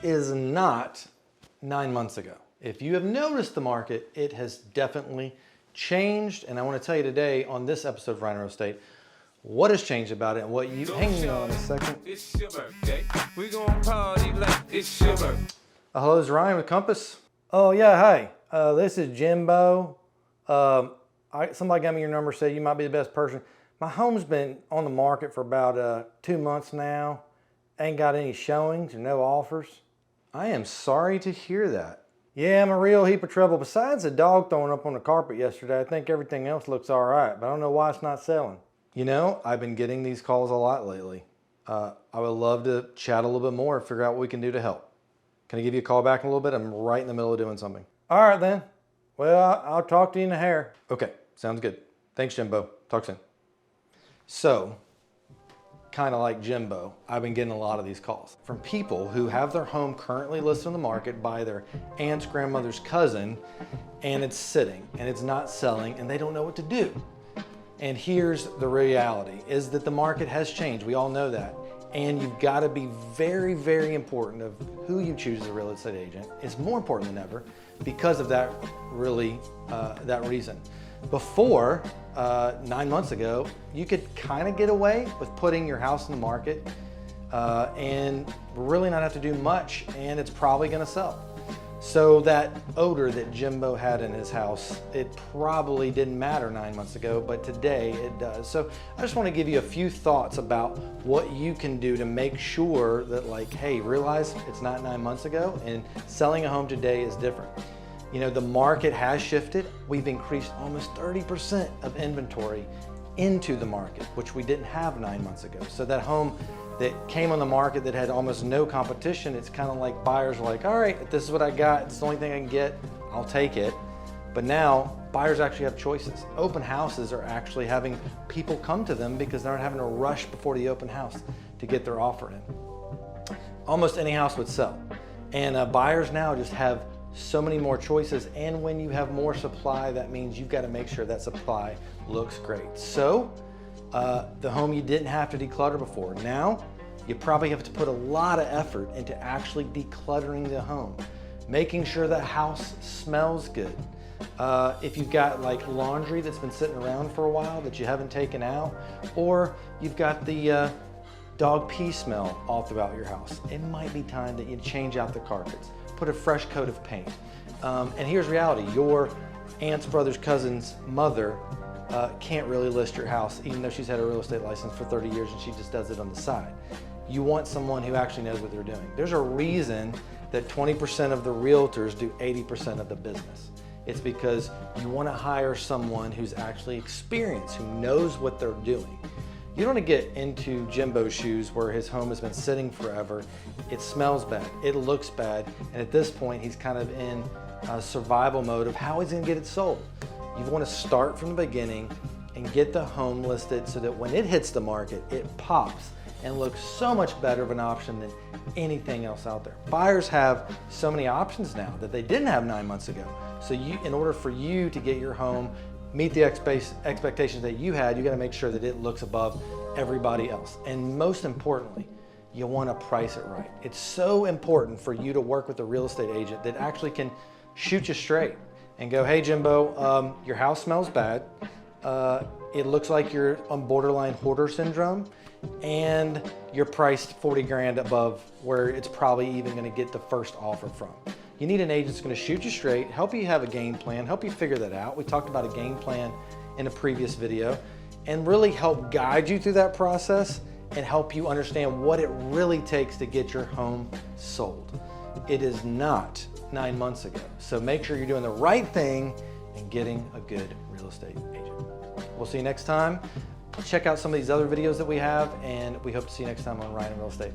is not 9 months ago. If you have noticed the market, it has definitely changed. And I want to tell you today on this episode of Ryan Real Estate, what has changed about it and what you, hang on a second. It's your birthday. We gonna party like it's your birthday. Hello, this is Ryan with Compass. Oh yeah, hi. This is Jimbo. Somebody got me your number, said you might be the best person. My home's been on the market for about 2 months now. Ain't got any showings and no offers. I am sorry to hear that. Yeah, I'm a real heap of trouble. Besides the dog throwing up on the carpet yesterday, I think everything else looks all right, but I don't know why it's not selling. You know, I've been getting these calls a lot lately. I would love to chat a little bit more, figure out what we can do to help. Can I give you a call back in a little bit? I'm right in the middle of doing something. All right then. Well, I'll talk to you in the hair. Okay, sounds good. Thanks, Jimbo. Talk soon. So, kind of like Jimbo, I've been getting a lot of these calls from people who have their home currently listed on the market by their aunt's grandmother's cousin, and it's sitting and it's not selling and they don't know what to do. And here's the reality is that the market has changed. We all know that. And you've got to be very, very important of who you choose as a real estate agent. It's more important than ever because of that that reason. Before, 9 months ago, you could kind of get away with putting your house in the market and really not have to do much, and it's probably going to sell. So that odor that Jimbo had in his house, it probably didn't matter 9 months ago, but today it does. So I just want to give you a few thoughts about what you can do to make sure that, like, hey, realize it's not 9 months ago and selling a home today is different. You know, the market has shifted. We've increased almost 30% of inventory into the market, which we didn't have 9 months ago. So that home that came on the market that had almost no competition, it's kind of like buyers are like, all right, if this is what I got, it's the only thing I can get, I'll take it. But now buyers actually have choices. Open houses are actually having people come to them because they're not having to rush before the open house to get their offer in. Almost any house would sell. And buyers now just have so many more choices, and when you have more supply, that means you've got to make sure that supply looks great. So the home you didn't have to declutter before, now you probably have to put a lot of effort into actually decluttering the home, making sure the house smells good. If you've got like laundry that's been sitting around for a while that you haven't taken out, or you've got the dog pee smell all throughout your house, it might be time that you change out the carpets, put a fresh coat of paint. And here's reality, your aunt's brother's cousin's mother can't really list your house, even though she's had a real estate license for 30 years and she just does it on the side. You want someone who actually knows what they're doing. There's a reason that 20% of the realtors do 80% of the business. It's because you want to hire someone who's actually experienced, who knows what they're doing. You don't want to get into Jimbo's shoes where his home has been sitting forever. It smells bad, it looks bad, and at this point he's kind of in survival mode of how he's going to get it sold. You want to start from the beginning and get the home listed so that when it hits the market, it pops and looks so much better of an option than anything else out there. Buyers have so many options now that they didn't have 9 months ago. So in order for you to get your home meet the expectations that you had, you got to make sure that it looks above everybody else. And most importantly, you want to price it right. It's so important for you to work with a real estate agent that actually can shoot you straight and go, hey Jimbo, your house smells bad. It looks like you're on borderline hoarder syndrome, and you're priced 40 grand above where it's probably even going to get the first offer from. You need an agent that's going to shoot you straight, help you have a game plan, help you figure that out. We talked about a game plan in a previous video, and really help guide you through that process and help you understand what it really takes to get your home sold. It is not 9 months ago. So make sure you're doing the right thing and getting a good real estate agent. We'll see you next time. Check out some of these other videos that we have, and we hope to see you next time on Ryan Real Estate.